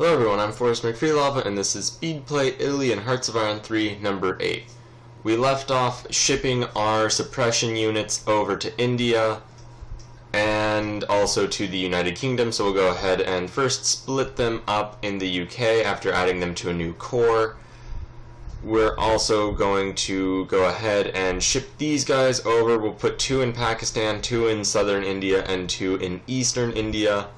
Hello everyone, I'm Forrest McFreelove, and this is Speedplay Italy and Hearts of Iron 3, number 8. We left off shipping our suppression units over to India and also to the United Kingdom, so we'll go ahead and first split them up in the UK after adding them to a new core. We're also going to go ahead and ship these guys over. We'll put 2 in Pakistan, 2 in southern India, and 2 in eastern India.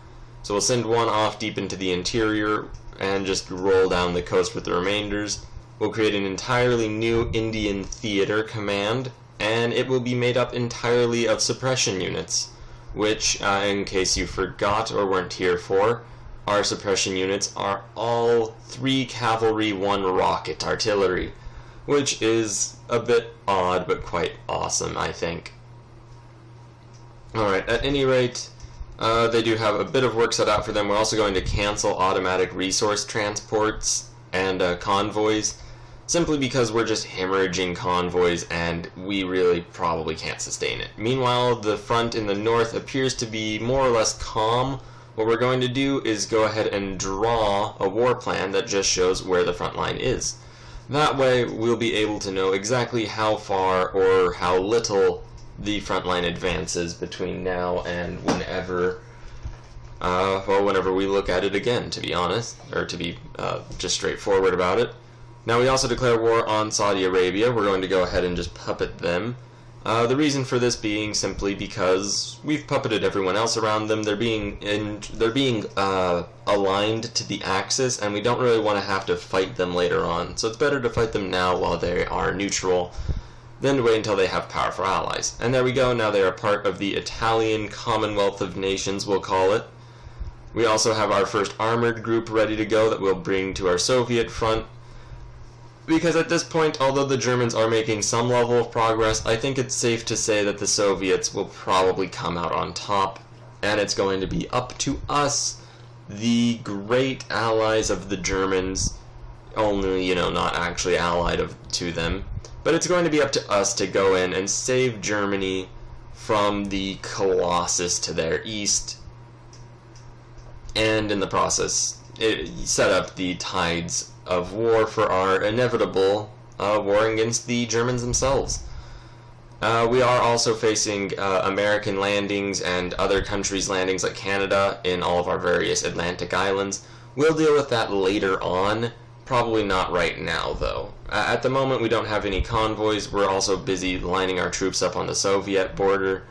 So we'll send 1 off deep into the interior and just roll down the coast with the remainders. We'll create an entirely new Indian theater command, and it will be made up entirely of suppression units, which, in case you forgot or weren't here for, our suppression units are all 3 cavalry, 1 rocket artillery, which is a bit odd but quite awesome, I think. Alright, at any rate, they do have a bit of work set out for them. We're also going to cancel automatic resource transports and convoys, simply because we're just hemorrhaging convoys and we really probably can't sustain it. Meanwhile, the front in the north appears to be more or less calm. What we're going to do is go ahead and draw a war plan that just shows where the front line is. That way, we'll be able to know exactly how far or how little the front line advances between now and whenever, whenever we look at it again, to be honest, or to be just straightforward about it. Now, we also declare war on Saudi Arabia. We're going to go ahead and just puppet them. The reason for this being simply because we've puppeted everyone else around them. They're being aligned to the Axis, and we don't really want to have to fight them later on. So it's better to fight them now while they are neutral than to wait until they have powerful allies. And there we go. Now they are part of the Italian Commonwealth of Nations, we'll call it. We also have our first armored group ready to go that we'll bring to our Soviet front. Because at this point, although the Germans are making some level of progress, I think it's safe to say that the Soviets will probably come out on top, and it's going to be up to us, the great allies of the Germans, only, not actually allied to them, but it's going to be up to us to go in and save Germany from the Colossus to their east, and in the process, set up the tides of war for our inevitable war against the Germans themselves. We are also facing American landings and other countries' landings like Canada in all of our various Atlantic islands. We'll deal with that later on, probably not right now though. At the moment we don't have any convoys. We're also busy lining our troops up on the Soviet border.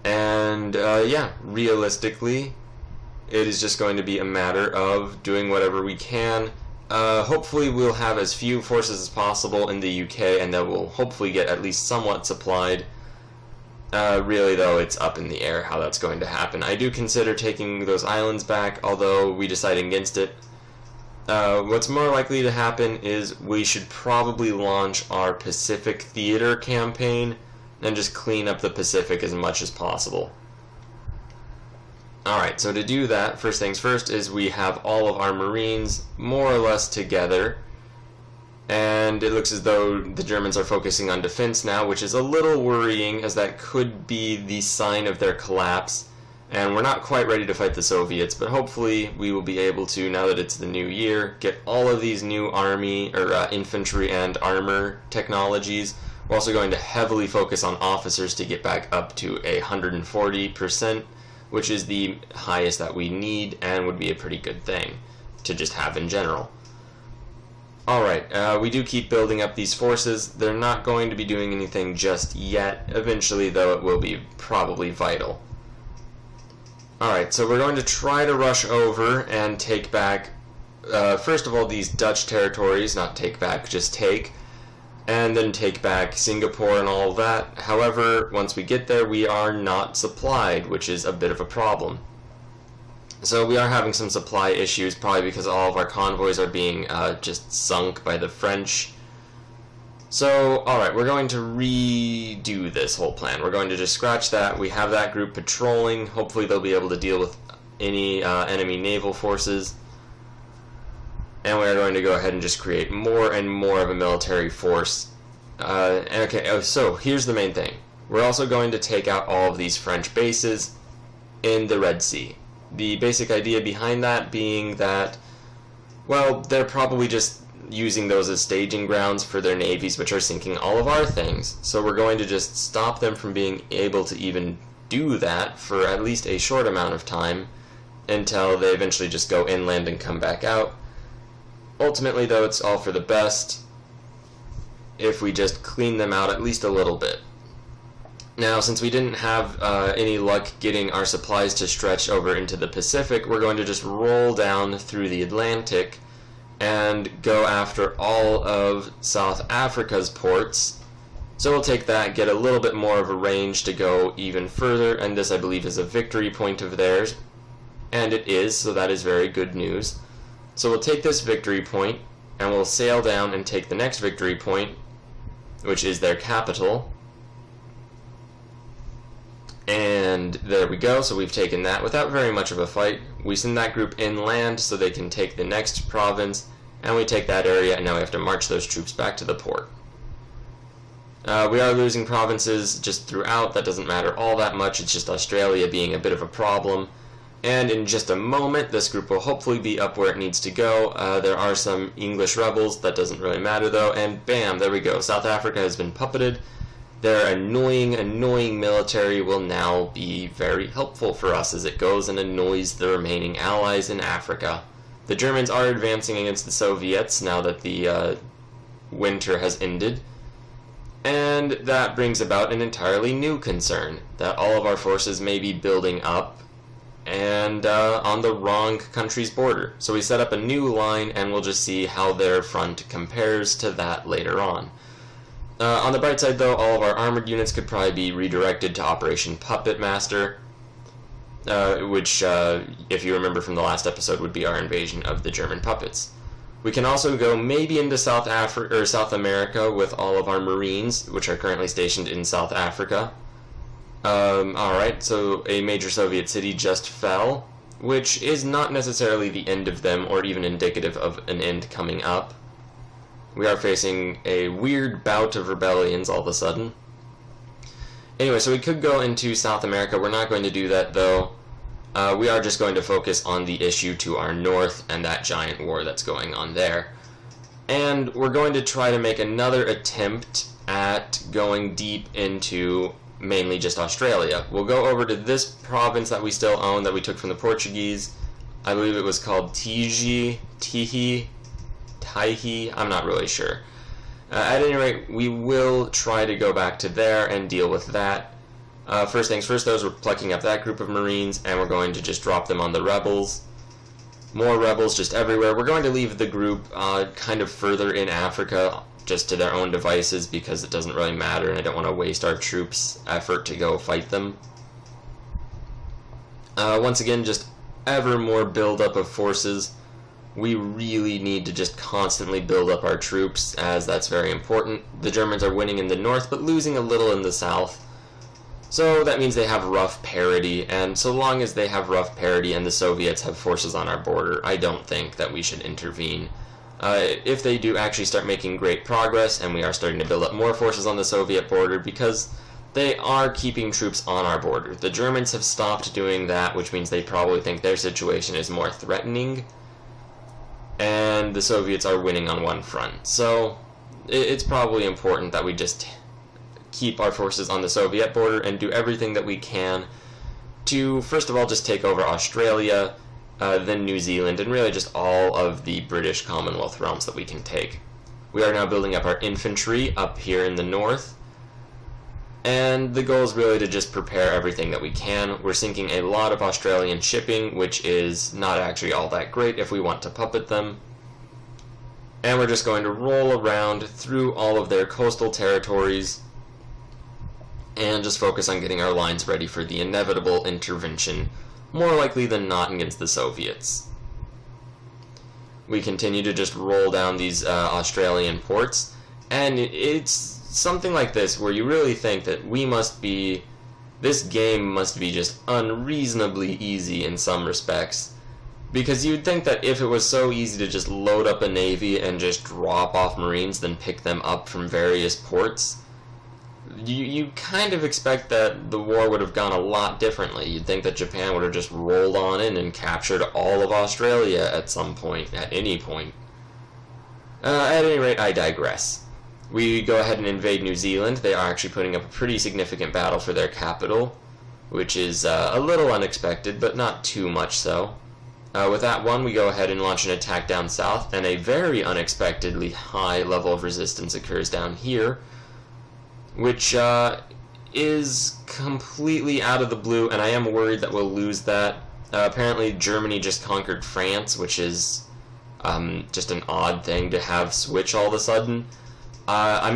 And yeah, realistically, it is just going to be a matter of doing whatever we can. Hopefully we'll have as few forces as possible in the UK, and that will hopefully get at least somewhat supplied. Really though, it's up in the air how that's going to happen. I do consider taking those islands back, although we decide against it. What's more likely to happen is we should probably launch our Pacific Theater campaign and just clean up the Pacific as much as possible. Alright, so to do that, first things first is we have all of our Marines more or less together, and it looks as though the Germans are focusing on defense now, which is a little worrying as that could be the sign of their collapse, and we're not quite ready to fight the Soviets, but hopefully we will be able to, now that it's the new year, get all of these new army, or infantry and armor technologies. We're also going to heavily focus on officers to get back up to 140%, which is the highest that we need and would be a pretty good thing to just have in general. Alright, we do keep building up these forces. They're not going to be doing anything just yet. Eventually, though, it will be probably vital. Alright, so we're going to try to rush over and take back, first of all, these Dutch territories, not take back, just take, and then take back Singapore and all of that. However, once we get there, we are not supplied, which is a bit of a problem. So we are having some supply issues, probably because all of our convoys are being just sunk by the French. So, alright, we're going to redo this whole plan. We're going to just scratch that. We have that group patrolling. Hopefully they'll be able to deal with any enemy naval forces. And we're going to go ahead and just create more and more of a military force. Okay, so here's the main thing. We're also going to take out all of these French bases in the Red Sea. The basic idea behind that being that, well, they're probably just using those as staging grounds for their navies, which are sinking all of our things. So we're going to just stop them from being able to even do that for at least a short amount of time until they eventually just go inland and come back out. Ultimately, though, it's all for the best if we just clean them out at least a little bit. Now, since we didn't have any luck getting our supplies to stretch over into the Pacific, we're going to just roll down through the Atlantic and go after all of South Africa's ports. So we'll take that, get a little bit more of a range to go even further, and this, I believe, is a victory point of theirs. And it is, so that is very good news. So we'll take this victory point, and we'll sail down and take the next victory point, which is their capital. And there we go, so we've taken that without very much of a fight. We send that group inland so they can take the next province, and we take that area, and now we have to march those troops back to the port. We are losing provinces just throughout. That doesn't matter all that much. It's just Australia being a bit of a problem. And in just a moment, this group will hopefully be up where it needs to go. There are some English rebels. That doesn't really matter, though. And bam, there we go. South Africa has been puppeted. Their annoying military will now be very helpful for us as it goes and annoys the remaining allies in Africa. The Germans are advancing against the Soviets now that the winter has ended. And that brings about an entirely new concern, that all of our forces may be building up and on the wrong country's border. So we set up a new line, and we'll just see how their front compares to that later on. On the bright side, though, all of our armored units could probably be redirected to Operation Puppet Master, which, if you remember from the last episode, would be our invasion of the German puppets. We can also go maybe into South America with all of our Marines, which are currently stationed in South Africa. Alright, so a major Soviet city just fell, which is not necessarily the end of them or even indicative of an end coming up. We are facing a weird bout of rebellions all of a sudden. Anyway, so we could go into South America. We're not going to do that, though. We are just going to focus on the issue to our north and that giant war that's going on there. And we're going to try to make another attempt at going deep into mainly just Australia. We'll go over to this province that we still own that we took from the Portuguese. I believe it was called Tihi, I'm not really sure. At any rate, we will try to go back to there and deal with that. First things first, though, is we're plucking up that group of Marines, and we're going to just drop them on the rebels. More rebels just everywhere. We're going to leave the group kind of further in Africa, just to their own devices, because it doesn't really matter, and I don't want to waste our troops' effort to go fight them. Once again, just ever more buildup of forces. We really need to just constantly build up our troops, as that's very important. The Germans are winning in the north, but losing a little in the south. So that means they have rough parity, and so long as they have rough parity and the Soviets have forces on our border, I don't think that we should intervene. If they do actually start making great progress, and we are starting to build up more forces on the Soviet border, because they are keeping troops on our border. The Germans have stopped doing that, which means they probably think their situation is more threatening, and the Soviets are winning on one front. So it's probably important that we just keep our forces on the Soviet border and do everything that we can to, first of all, just take over Australia, then New Zealand, and really just all of the British Commonwealth realms that we can take. We are now building up our infantry up here in the north, and the goal is really to just prepare everything that we can. We're sinking a lot of Australian shipping, which is not actually all that great if we want to puppet them. And we're just going to roll around through all of their coastal territories and just focus on getting our lines ready for the inevitable intervention, more likely than not against the Soviets. We continue to just roll down these Australian ports, and it's something like this where you really think that this game must be just unreasonably easy in some respects, because you'd think that if it was so easy to just load up a navy and just drop off Marines, then pick them up from various ports, you kind of expect that the war would have gone a lot differently. You'd think that Japan would have just rolled on in and captured all of Australia at some point, at any point. At any rate, I digress. We go ahead and invade New Zealand. They are actually putting up a pretty significant battle for their capital, which is a little unexpected, but not too much so. With that one, we go ahead and launch an attack down south, and a very unexpectedly high level of resistance occurs down here, which is completely out of the blue, and I am worried that we'll lose that. Apparently, Germany just conquered France, which is just an odd thing to have switch all of a sudden. I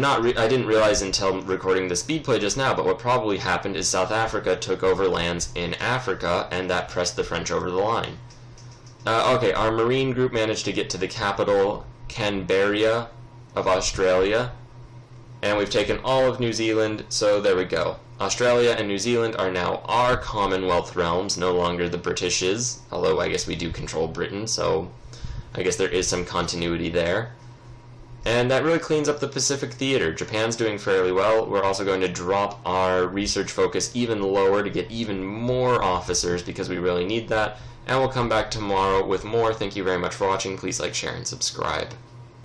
didn't realize until recording the Speedplay just now, but what probably happened is South Africa took over lands in Africa, and that pressed the French over the line. Okay, our Marine group managed to get to the capital, Canberra of Australia, and we've taken all of New Zealand, so there we go. Australia and New Zealand are now our Commonwealth realms, no longer the British's, although I guess we do control Britain, so I guess there is some continuity there. And that really cleans up the Pacific theater. Japan's doing fairly well. We're also going to drop our research focus even lower to get even more officers because we really need that. And we'll come back tomorrow with more. Thank you very much for watching. Please like, share, and subscribe.